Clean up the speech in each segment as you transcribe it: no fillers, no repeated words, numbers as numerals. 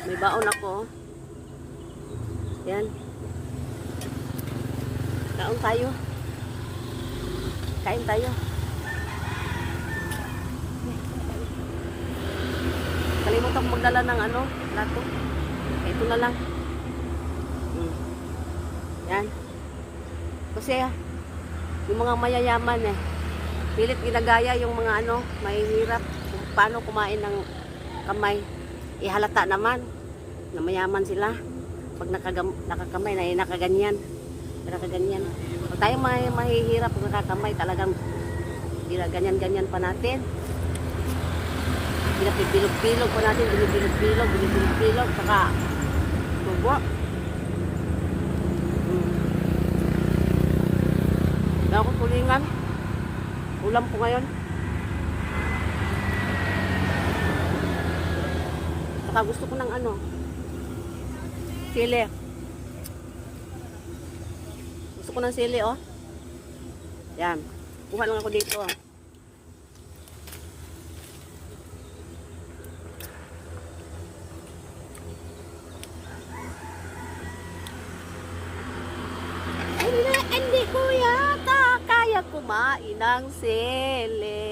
May baon ako. Yan. Kaon tayo. Kain tayo. Kalimutan ko magdala ng ano, plato. Ito na lang. Yan. Kasi yung mga mayayaman pilit ginagaya yung mga mahihirap kung paano kumain ng kamay. Ihalata naman na mayaman sila pag nakakamay na nakaganyan. Pag tayo mahihirap pag nakakamay, talagang ganyan-ganyan pa natin. Bilog-bilog pa natin, bilog-bilog, saka tubo. Wala akong tulingan. Ulam ko ngayon. Saka gusto ko ng sili. Gusto ko ng sili, oh. Yan. Kuha lang ako dito, oh. Hindi ko yata kaya kumain ng sili.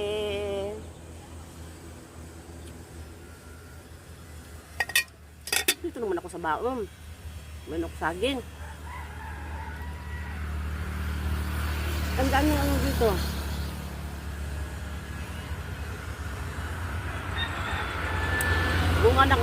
Dito naman ako sa baon. Manok saging. Ang dami dito. Bunga ng